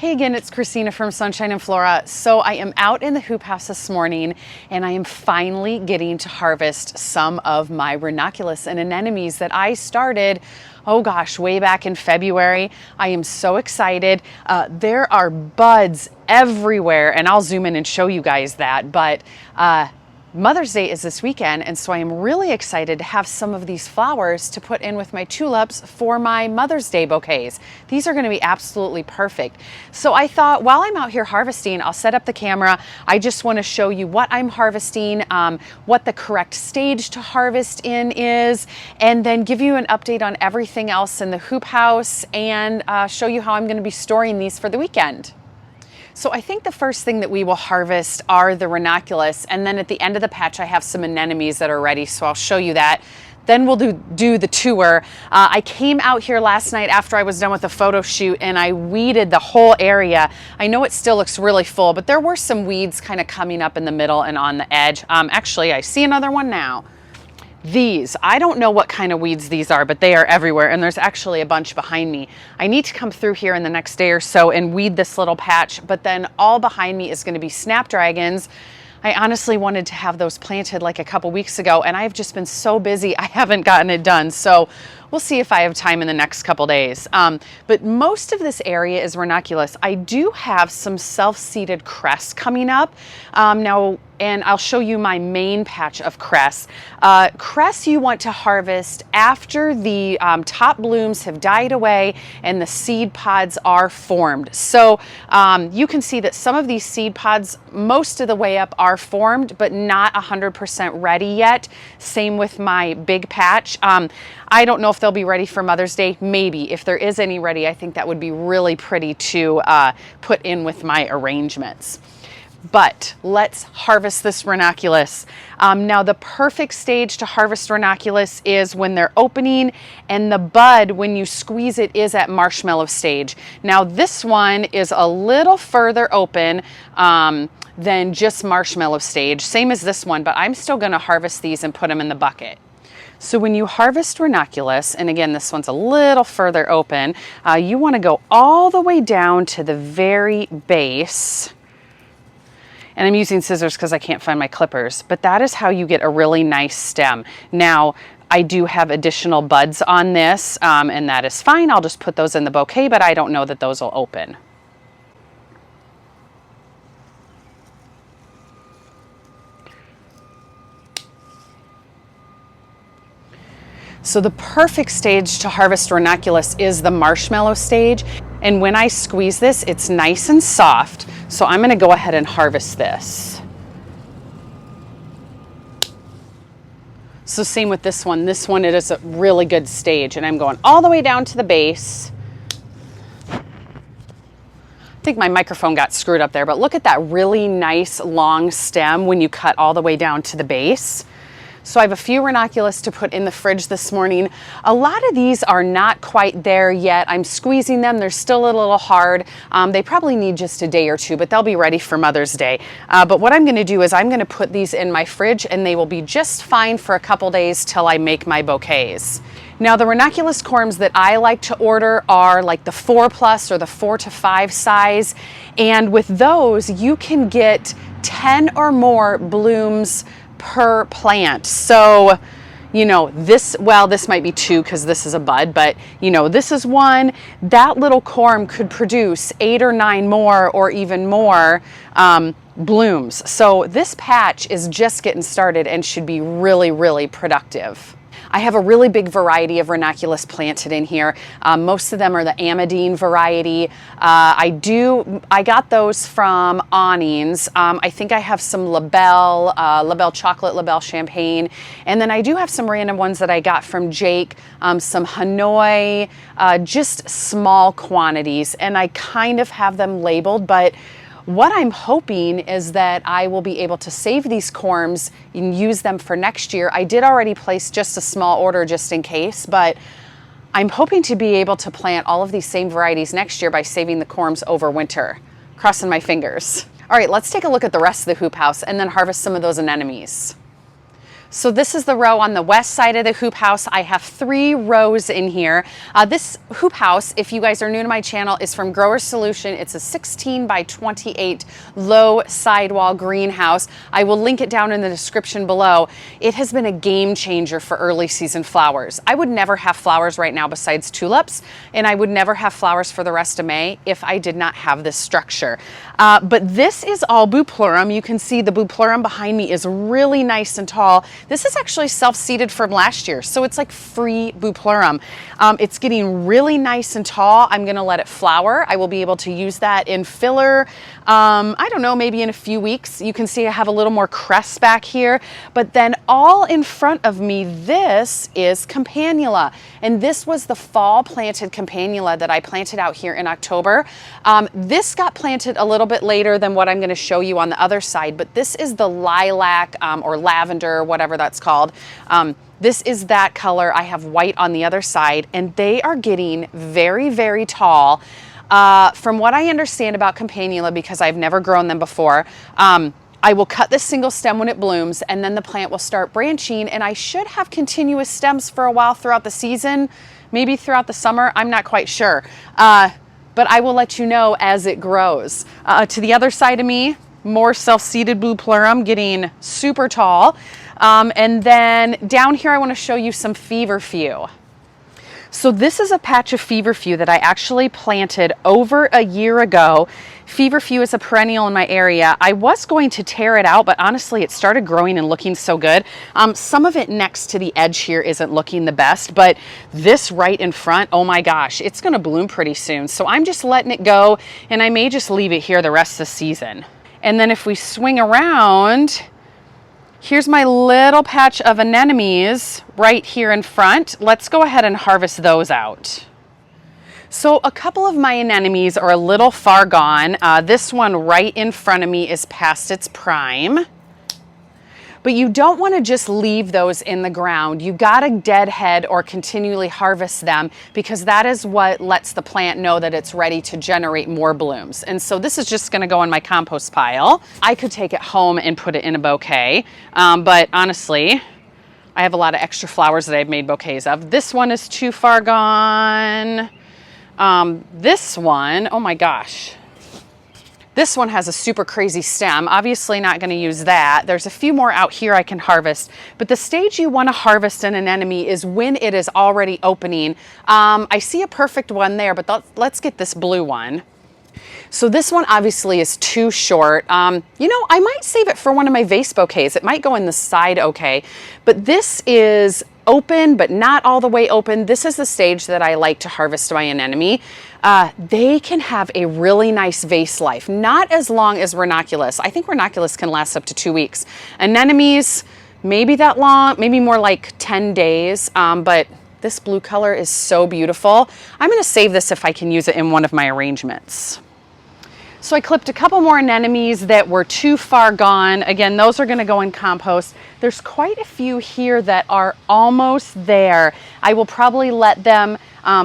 Hey again, it's Christina from Sunshine and Flora. So I am out in the hoop house this morning and I am finally getting to harvest some of my ranunculus and anemones that I started, oh gosh, way back in February. I am so excited. There are buds everywhere and I'll zoom in and show you guys that, but Mother's Day is this weekend, and so I am really excited to have some of these flowers to put in with my tulips for my Mother's Day bouquets. These are going to be absolutely perfect. So I thought while I'm out here harvesting, I'll set up the camera. I just want to show you what I'm harvesting, what the correct stage to harvest in is, and then give you an update on everything else in the hoop house and show you how I'm going to be storing these for the weekend. So I think the first thing that we will harvest are the ranunculus, and then at the end of the patch I have some anemones that are ready, so I'll show you that. Then we'll do the tour. I came out here last night after I was done with a photo shoot and I weeded the whole area. I know it still looks really full, but there were some weeds kind of coming up in the middle and on the edge. Actually, I see another one now. These, I don't know what kind of weeds these are, but they are everywhere, and there's actually a bunch behind me. I need to come through here in the next day or so and weed this little patch, but then all behind me is going to be snapdragons. I honestly wanted to have those planted like a couple weeks ago, and I've just been so busy I haven't gotten it done. So we'll see if I have time in the next couple days. But most of this area is ranunculus. I do have some self-seeded cress coming up now, and I'll show you my main patch of cress. Cress you want to harvest after the top blooms have died away and the seed pods are formed. So you can see that some of these seed pods, most of the way up, are formed, but not 100% ready yet. Same with my big patch. I don't know if they'll be ready for Mother's Day. Maybe. If there is any ready, I think that would be really pretty to put in with my arrangements. But let's harvest this ranunculus. Now the perfect stage to harvest ranunculus is when they're opening, and the bud, when you squeeze it, is at marshmallow stage. Now this one is a little further open than just marshmallow stage, same as this one, but I'm still going to harvest these and put them in the bucket. So when you harvest ranunculus, and again this one's a little further open, you want to go all the way down to the very base. And I'm using scissors because I can't find my clippers, but that is how you get a really nice stem. Now, I do have additional buds on this, and that is fine. I'll just put those in the bouquet, but I don't know that those will open. So the perfect stage to harvest ranunculus is the marshmallow stage. And when I squeeze this, it's nice and soft. So I'm going to go ahead and harvest this. So same with this one. This one, it is a really good stage. And I'm going all the way down to the base. I think my microphone got screwed up there, but look at that really nice long stem when you cut all the way down to the base. So I have a few ranunculus to put in the fridge this morning. A lot of these are not quite there yet. I'm squeezing them. They're still a little hard. They probably need just a day or two, but they'll be ready for Mother's Day. But what I'm going to do is I'm going to put these in my fridge, and they will be just fine for a couple days till I make my bouquets. Now the ranunculus corms that I like to order are like the 4+ or the 4 to 5 size. And with those, you can get 10 or more blooms per plant. So, you know, this might be 2 because this is a bud, but you know, this is 1. That little corm could produce 8 or 9 more or even more blooms. So this patch is just getting started and should be really, really productive. I have a really big variety of ranunculus planted in here. Most of them are the Amadine variety. I got those from Awnings. I think I have some Labelle Chocolate, Labelle Champagne, and then I do have some random ones that I got from Jake, some Hanoi, just small quantities, and I kind of have them labeled, but what I'm hoping is that I will be able to save these corms and use them for next year. I did already place just a small order just in case, but I'm hoping to be able to plant all of these same varieties next year by saving the corms over winter. Crossing my fingers. All right, let's take a look at the rest of the hoop house and then harvest some of those anemones. So this is the row on the west side of the hoop house. I have 3 rows in here. This hoop house, if you guys are new to my channel, is from Grower Solution. It's a 16 by 28 low sidewall greenhouse. I will link it down in the description below. It has been a game changer for early season flowers. I would never have flowers right now besides tulips, and I would never have flowers for the rest of May if I did not have this structure. But this is all Bupleurum. You can see the Bupleurum behind me is really nice and tall. This is actually self-seeded from last year, so it's like free Bupleurum. It's getting really nice and tall. I'm gonna let it flower. I will be able to use that in filler, I don't know, maybe in a few weeks. You can see I have a little more crest back here, but then all in front of me, this is Campanula. And this was the fall planted Campanula that I planted out here in October. This got planted a little bit later than what I'm gonna show you on the other side, but this is the lilac or lavender, whatever that's called. This is that color. I have white on the other side, and they are getting very, very tall. From what I understand about Campanula, because I've never grown them before, I will cut this single stem when it blooms, and then the plant will start branching, and I should have continuous stems for a while throughout the season, maybe throughout the summer. I'm not quite sure. But I will let you know as it grows. To the other side of me, more self-seeded Bupleurum getting super tall. And then down here, I want to show you some feverfew. So this is a patch of feverfew that I actually planted over a year ago. Feverfew is a perennial in my area. I was going to tear it out, but honestly, it started growing and looking so good. Some of it next to the edge here isn't looking the best, but this right in front, oh my gosh, it's gonna bloom pretty soon. So I'm just letting it go, and I may just leave it here the rest of the season. And then if we swing around, here's my little patch of anemones right here in front. Let's go ahead and harvest those out. So a couple of my anemones are a little far gone. This one right in front of me is past its prime. But you don't want to just leave those in the ground. You gotta deadhead or continually harvest them, because that is what lets the plant know that it's ready to generate more blooms. And so this is just gonna go in my compost pile. I could take it home and put it in a bouquet, but honestly, I have a lot of extra flowers that I've made bouquets of. This one is too far gone. This one, oh my gosh. This one has a super crazy stem. Obviously not gonna use that. There's a few more out here I can harvest, but the stage you wanna harvest an anemone is when it is already opening. I see a perfect one there, but let's get this blue one. So this one obviously is too short. You know, I might save it for one of my vase bouquets. It might go in the side okay, but this is open, but not all the way open. This is the stage that I like to harvest my anemone. They can have a really nice vase life, not as long as Ranunculus. I think Ranunculus can last up to 2 weeks. Anemones, maybe that long, maybe more like 10 days, but this blue color is so beautiful. I'm gonna save this if I can use it in one of my arrangements. So I clipped a couple more anemones that were too far gone. Again, those are gonna go in compost. There's quite a few here that are almost there. I will probably let them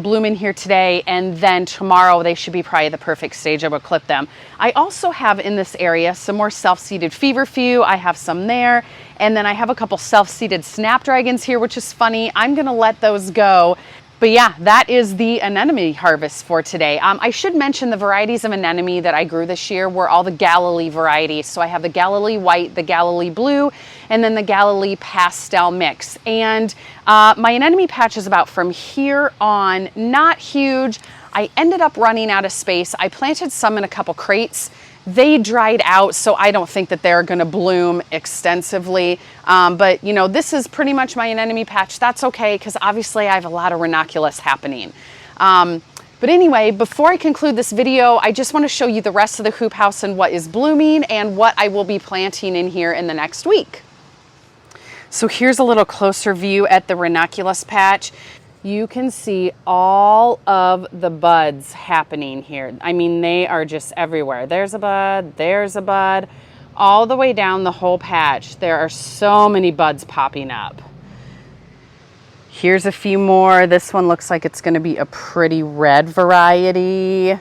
bloom in here today, and then tomorrow they should be probably the perfect stage. I will clip them. I also have in this area some more self-seeded feverfew. I have some there, and then I have a couple self-seeded snapdragons here, which is funny. I'm gonna let those go. But yeah, that is the anemone harvest for today. I should mention the varieties of anemone that I grew this year were all the Galilee varieties. So I have the Galilee white, the Galilee blue, and then the Galilee pastel mix. And my anemone patch is about from here on, not huge. I ended up running out of space. I planted some in a couple crates. They dried out, so I don't think that they're gonna bloom extensively. But you know, this is pretty much my anemone patch. That's okay, because obviously I have a lot of ranunculus happening. But anyway, before I conclude this video, I just wanna show you the rest of the hoop house and what is blooming and what I will be planting in here in the next week. So here's a little closer view at the ranunculus patch. You can see all of the buds happening here. I mean, they are just everywhere. There's a bud, all the way down the whole patch. There are so many buds popping up. Here's a few more. This one looks like it's gonna be a pretty red variety.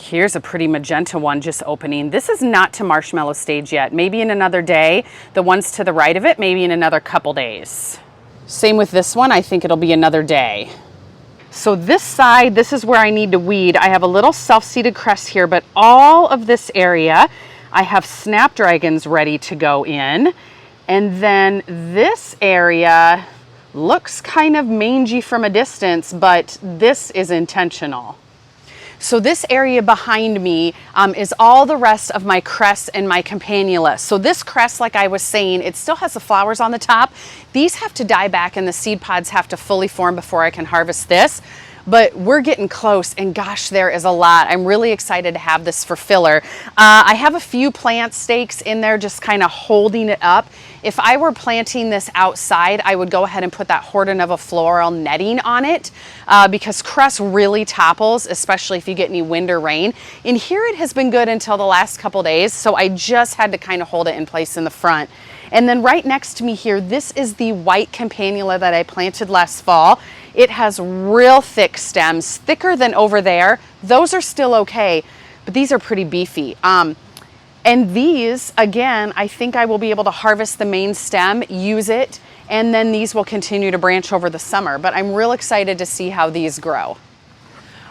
Here's a pretty magenta one just opening. This is not to marshmallow stage yet. Maybe in another day. The ones to the right of it, maybe in another couple days. Same with this one. I think it'll be another day. So this side, this is where I need to weed. I have a little self-seeded cress here, but all of this area, I have snapdragons ready to go in. And then this area looks kind of mangy from a distance, but this is intentional. So this area behind me is all the rest of my cress and my campanula. So this cress, like I was saying, it still has the flowers on the top. These have to die back and the seed pods have to fully form before I can harvest this. But we're getting close, and gosh, there is a lot. I'm really excited to have this for filler. I have a few plant stakes in there just kind of holding it up. If I were planting this outside, I would go ahead and put that Hortonova floral netting on it because cress really topples, especially if you get any wind or rain. In here it has been good until the last couple days, so I just had to kind of hold it in place in the front. And then right next to me here, this is the white campanula that I planted last fall. It has real thick stems, thicker than over there. Those are still okay, but these are pretty beefy. And these, again, I think I will be able to harvest the main stem, use it, and then these will continue to branch over the summer. But I'm real excited to see how these grow.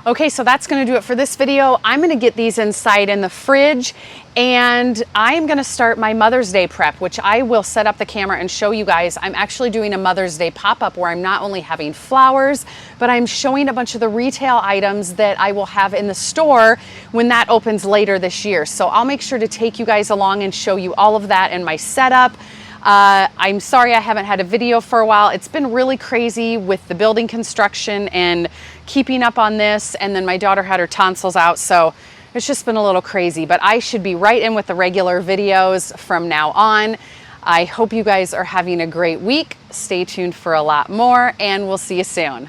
Okay, so that's gonna do it for this video. I'm gonna get these inside in the fridge, and I'm gonna start my Mother's Day prep, which I will set up the camera and show you guys. I'm actually doing a Mother's Day pop-up where I'm not only having flowers, but I'm showing a bunch of the retail items that I will have in the store when that opens later this year. So I'll make sure to take you guys along and show you all of that in my setup. I'm sorry I haven't had a video for a while. It's been really crazy with the building construction and keeping up on this, and then my daughter had her tonsils out, so it's just been a little crazy, but I should be right in with the regular videos from now on. I hope you guys are having a great week. Stay tuned for a lot more, and we'll see you soon.